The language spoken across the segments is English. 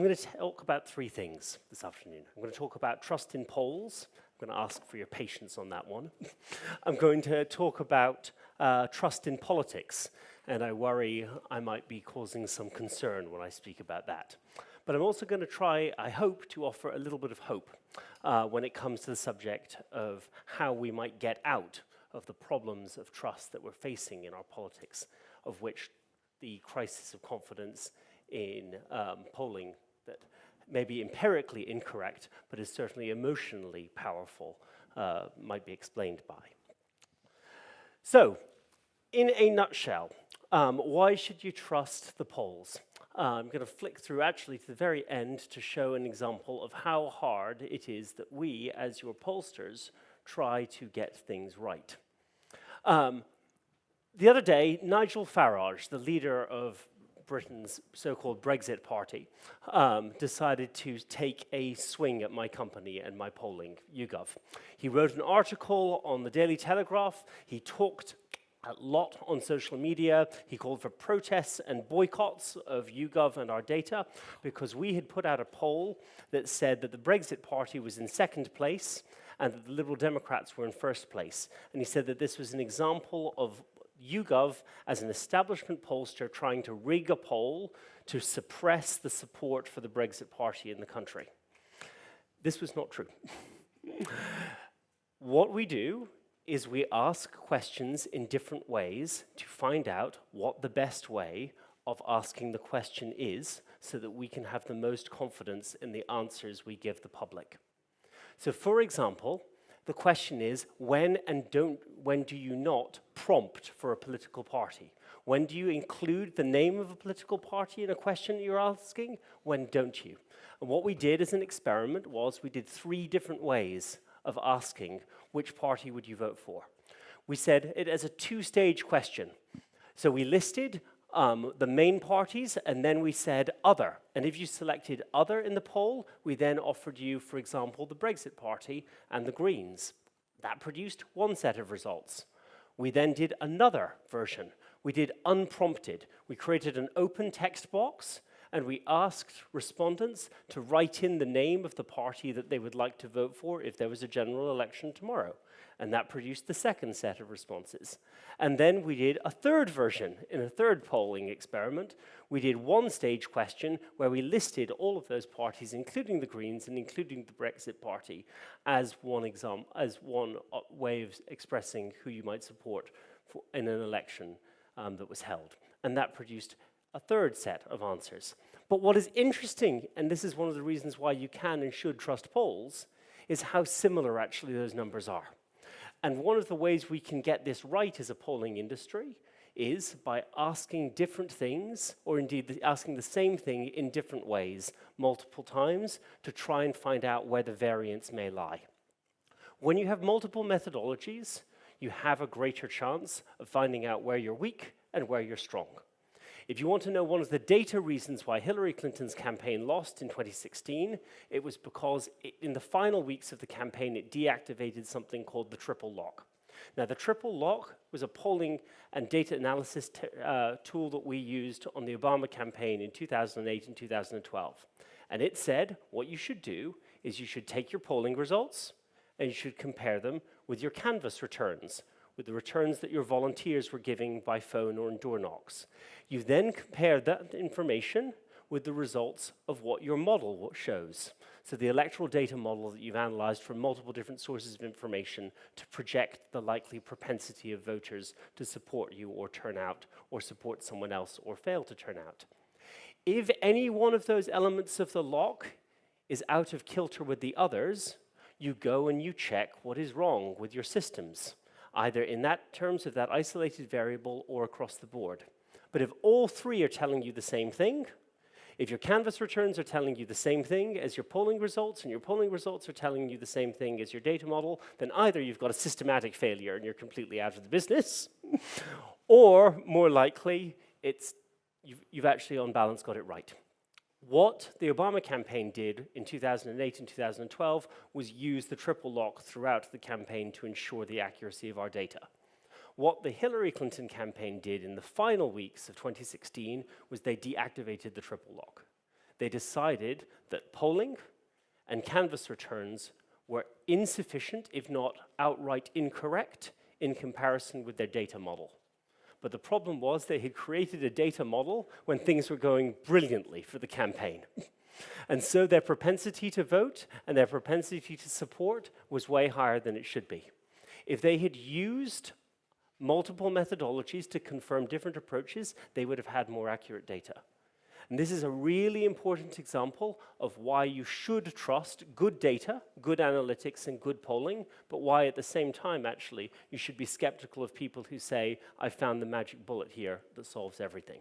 going to talk about three things this afternoon. I'm going to talk about trust in polls. I'm going to ask for your patience on that one. I'm going to talk about trust in politics, and I worry I might be causing some concern when I speak about that. But I'm also going to try, I hope, to offer a little bit of hope when it comes to the subject of how we might get out of the problems of trust that we're facing in our politics, of which the crisis of confidence in polling that may be empirically incorrect, but is certainly emotionally powerful, might be explained by. So, in a nutshell, why should you trust the polls? I'm going to flick through actually to the very end to show an example of how hard it is that we, as your pollsters, try to get things right. The other day, Nigel Farage, the leader of Britain's so-called Brexit party, decided to take a swing at my company and my polling, YouGov. He wrote an article on the Daily Telegraph. He talked a lot on social media. He called for protests and boycotts of YouGov and our data because we had put out a poll that said that the Brexit party was in second place and that the Liberal Democrats were in first place. And he said that this was an example of YouGov as an establishment pollster trying to rig a poll to suppress the support for the Brexit party in the country. This was not true. What we do is we ask questions in different ways to find out what the best way of asking the question is so that we can have the most confidence in the answers we give the public. So for example, the question is, when do you not prompt for a political party? When do you include the name of a political party in a question you're asking? When don't you? And what we did as an experiment was we did 3 different ways of asking which party would you vote for. We said it as a 2-stage question. So we listed the main parties, and then we said other. And if you selected other in the poll, we then offered you, for example, the Brexit Party and the Greens. That produced one set of results. We then did another version. We did unprompted. We created an open text box, and we asked respondents to write in the name of the party that they would like to vote for if there was a general election tomorrow. And that produced the second set of responses. And then we did a third version in a third polling experiment. We did one stage question where we listed all of those parties, including the Greens and including the Brexit Party, as one way of expressing who you might support in an election that was held. And that produced a third set of answers. But what is interesting, and this is one of the reasons why you can and should trust polls, is how similar actually those numbers are. And one of the ways we can get this right as a polling industry is by asking different things, or indeed asking the same thing in different ways multiple times to try and find out where the variance may lie. When you have multiple methodologies, you have a greater chance of finding out where you're weak and where you're strong. If you want to know one of the data reasons why Hillary Clinton's campaign lost in 2016, it was because in the final weeks of the campaign, it deactivated something called the triple lock. Now, the triple lock was a polling and data analysis tool that we used on the Obama campaign in 2008 and 2012. And it said what you should do is you should take your polling results and you should compare them with your canvass returns, with the returns that your volunteers were giving by phone or in door knocks. You then compare that information with the results of what your model shows. So the electoral data model that you've analyzed from multiple different sources of information to project the likely propensity of voters to support you or turn out or support someone else or fail to turn out. If any one of those elements of the lock is out of kilter with the others, you go and you check what is wrong with your systems, either in that terms of that isolated variable or across the board. But if all 3 are telling you the same thing, if your canvass returns are telling you the same thing as your polling results, and your polling results are telling you the same thing as your data model, then either you've got a systematic failure and you're completely out of the business, or more likely, you've actually on balance got it right. What the Obama campaign did in 2008 and 2012 was use the triple lock throughout the campaign to ensure the accuracy of our data. What the Hillary Clinton campaign did in the final weeks of 2016 was they deactivated the triple lock. They decided that polling and canvass returns were insufficient, if not outright incorrect, in comparison with their data model. But the problem was they had created a data model when things were going brilliantly for the campaign. And so their propensity to vote and their propensity to support was way higher than it should be. If they had used multiple methodologies to confirm different approaches, they would have had more accurate data. And this is a really important example of why you should trust good data, good analytics, and good polling, but why at the same time, actually, you should be skeptical of people who say, I found the magic bullet here that solves everything.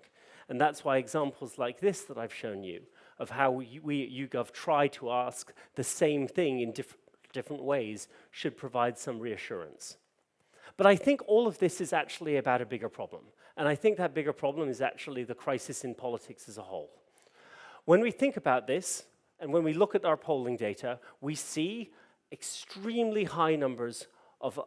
And that's why examples like this that I've shown you, of how we at YouGov try to ask the same thing in different ways, should provide some reassurance. But I think all of this is actually about a bigger problem. And I think that bigger problem is actually the crisis in politics as a whole. When we think about this, and when we look at our polling data, we see extremely high numbers of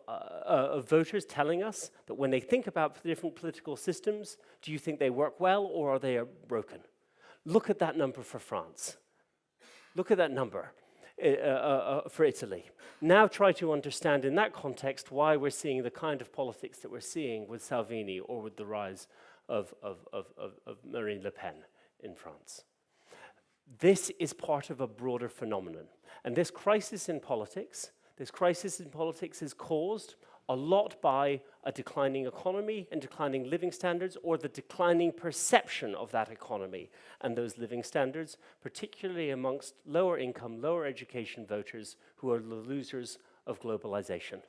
voters telling us that when they think about different political systems, do you think they work well or are they broken? Look at that number for France. Look at that number for Italy. Now try to understand in that context why we're seeing the kind of politics that we're seeing with Salvini or with the rise of Marine Le Pen in France. This is part of a broader phenomenon. And this crisis in politics is caused a lot by a declining economy and declining living standards, or the declining perception of that economy and those living standards, particularly amongst lower income, lower education voters who are the losers of globalization.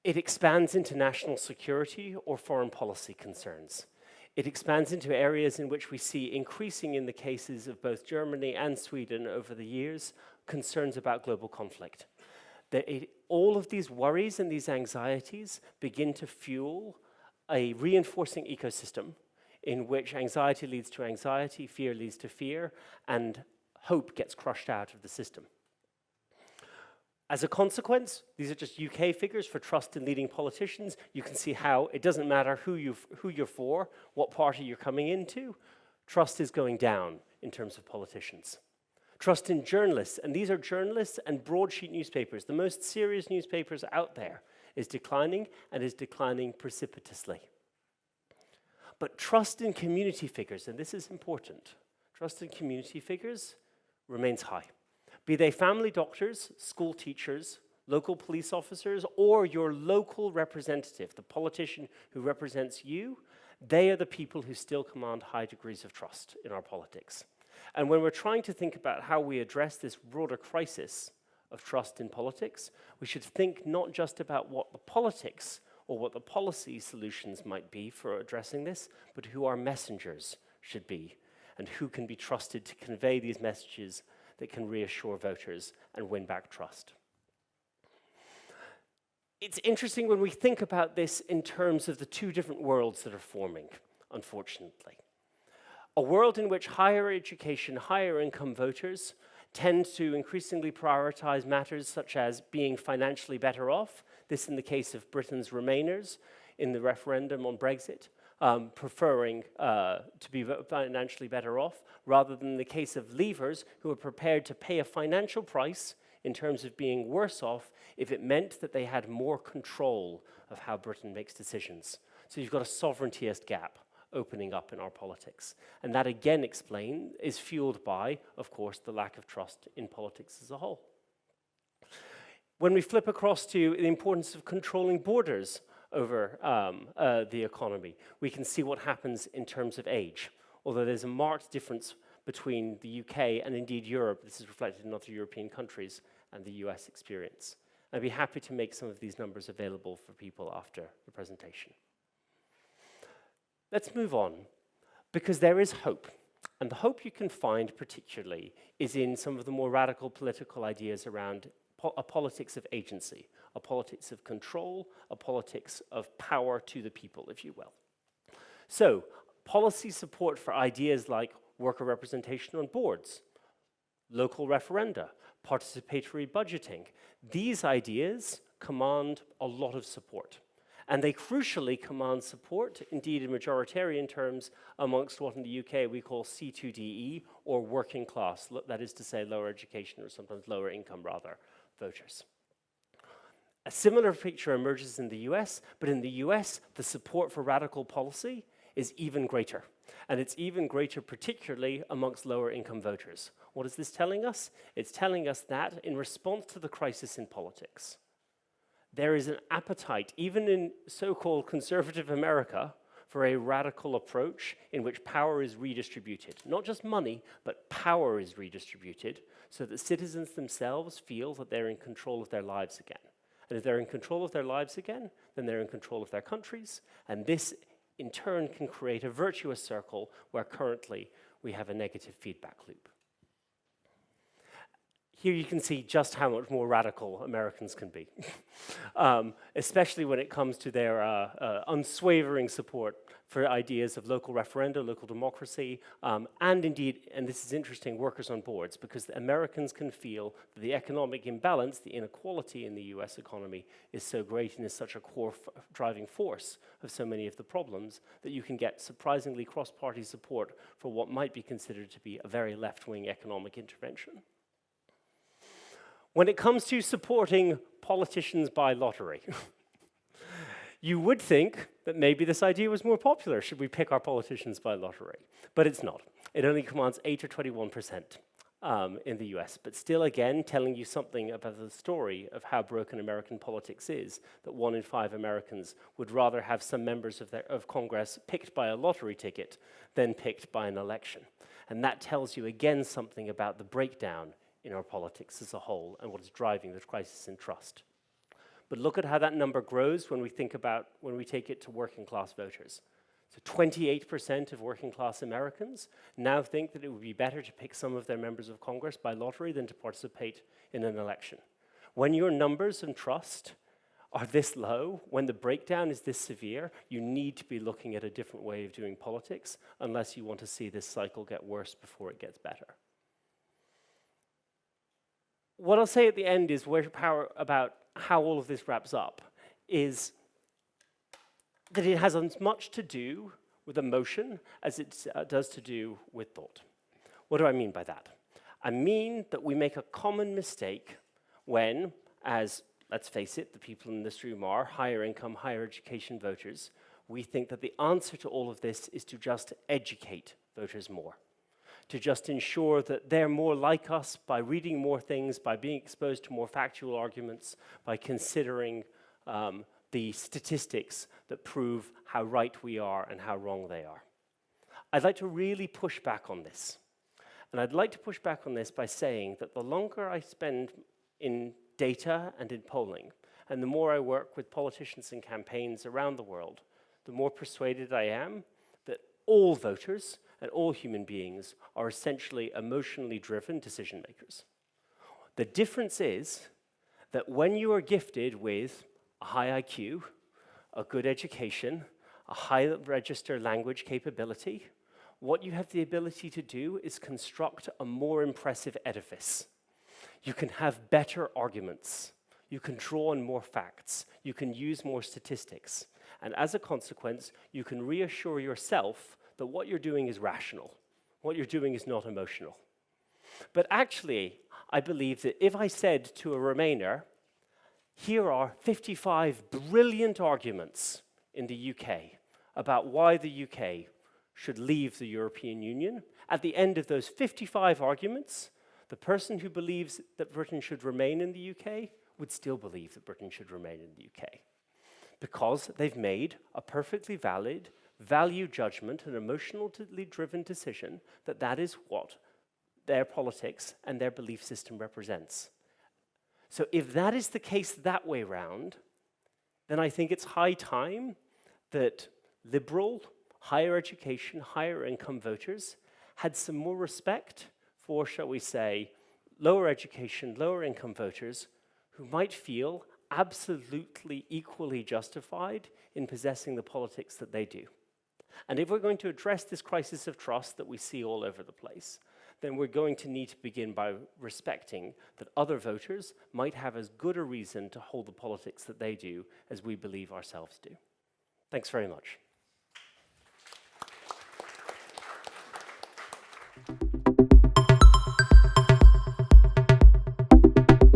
It expands into national security or foreign policy concerns. It expands into areas in which we see increasing, in the cases of both Germany and Sweden over the years, concerns about global conflict. All of these worries and these anxieties begin to fuel a reinforcing ecosystem in which anxiety leads to anxiety, fear leads to fear, and hope gets crushed out of the system. As a consequence, these are just UK figures for trust in leading politicians. You can see how it doesn't matter who you're for, what party you're coming into, trust is going down in terms of politicians. Trust in journalists, and these are journalists and broadsheet newspapers, the most serious newspapers out there, is declining and is declining precipitously. But trust in community figures, and this is important, trust in community figures remains high. Be they family doctors, school teachers, local police officers, or your local representative, the politician who represents you, they are the people who still command high degrees of trust in our politics. And when we're trying to think about how we address this broader crisis of trust in politics, we should think not just about what the politics or what the policy solutions might be for addressing this, but who our messengers should be and who can be trusted to convey these messages that can reassure voters and win back trust. It's interesting when we think about this in terms of the two different worlds that are forming, unfortunately. A world in which higher education, higher income voters tend to increasingly prioritize matters such as being financially better off, this in the case of Britain's Remainers in the referendum on Brexit, preferring to be financially better off, rather than the case of Leavers who are prepared to pay a financial price in terms of being worse off if it meant that they had more control of how Britain makes decisions. So you've got a sovereigntyist gap opening up in our politics. And that again is fueled by, of course, the lack of trust in politics as a whole. When we flip across to the importance of controlling borders over the economy, we can see what happens in terms of age. Although there's a marked difference between the UK and indeed Europe, this is reflected in other European countries, and the US experience. I'd be happy to make some of these numbers available for people after the presentation. Let's move on, because there is hope. And the hope you can find particularly is in some of the more radical political ideas around a politics of agency, a politics of control, a politics of power to the people, if you will. So, policy support for ideas like worker representation on boards, local referenda, participatory budgeting, these ideas command a lot of support. And they crucially command support, indeed in majoritarian terms, amongst what in the UK we call C2DE, or working class, that is to say lower education or sometimes lower income rather, voters. A similar picture emerges in the US, but in the US, the support for radical policy is even greater. And it's even greater particularly amongst lower income voters. What is this telling us? It's telling us that in response to the crisis in politics, there is an appetite, even in so-called conservative America, for a radical approach in which power is redistributed. Not just money, but power is redistributed so that citizens themselves feel that they're in control of their lives again. And if they're in control of their lives again, then they're in control of their countries. And this, in turn, can create a virtuous circle where currently we have a negative feedback loop. Here you can see just how much more radical Americans can be, especially when it comes to their unswavering support for ideas of local referenda, local democracy, and indeed, and this is interesting, workers on boards, because the Americans can feel that the economic imbalance, the inequality in the US economy is so great and is such a core driving force of so many of the problems that you can get surprisingly cross-party support for what might be considered to be a very left-wing economic intervention. When it comes to supporting politicians by lottery, you would think that maybe this idea was more popular. Should we pick our politicians by lottery? But it's not. It only commands 8 or 21% in the US. But still, again, telling you something about the story of how broken American politics is, that 1 in 5 Americans would rather have some members of Congress picked by a lottery ticket than picked by an election. And that tells you, again, something about the breakdown in our politics as a whole and what is driving the crisis in trust. But look at how that number grows when we take it to working class voters. So 28% of working class Americans now think that it would be better to pick some of their members of Congress by lottery than to participate in an election. When your numbers and trust are this low, when the breakdown is this severe, you need to be looking at a different way of doing politics unless you want to see this cycle get worse before it gets better. What I'll say at the end is about how all of this wraps up is that it has as much to do with emotion as it does to do with thought. What do I mean by that? I mean that we make a common mistake when, as, let's face it, the people in this room are higher income, higher education voters, we think that the answer to all of this is to just educate voters more, to just ensure that they're more like us by reading more things, by being exposed to more factual arguments, by considering the statistics that prove how right we are and how wrong they are. I'd like to really push back on this. And I'd like to push back on this by saying that the longer I spend in data and in polling, and the more I work with politicians and campaigns around the world, the more persuaded I am that all voters and all human beings are essentially emotionally driven decision makers. The difference is that when you are gifted with a high IQ, a good education, a high register language capability, what you have the ability to do is construct a more impressive edifice. You can have better arguments. You can draw on more facts. You can use more statistics. And as a consequence, you can reassure yourself that what you're doing is rational. What you're doing is not emotional. But actually, I believe that if I said to a Remainer, here are 55 brilliant arguments in the UK about why the UK should leave the European Union, at the end of those 55 arguments, the person who believes that Britain should remain in the UK would still believe that Britain should remain in the UK, because they've made a perfectly valid value judgment, an emotionally driven decision that that is what their politics and their belief system represents. So if that is the case that way round, then I think it's high time that liberal, higher education, higher income voters had some more respect for, shall we say, lower education, lower income voters who might feel absolutely equally justified in possessing the politics that they do. And if we're going to address this crisis of trust that we see all over the place, then we're going to need to begin by respecting that other voters might have as good a reason to hold the politics that they do as we believe ourselves do. Thanks very much.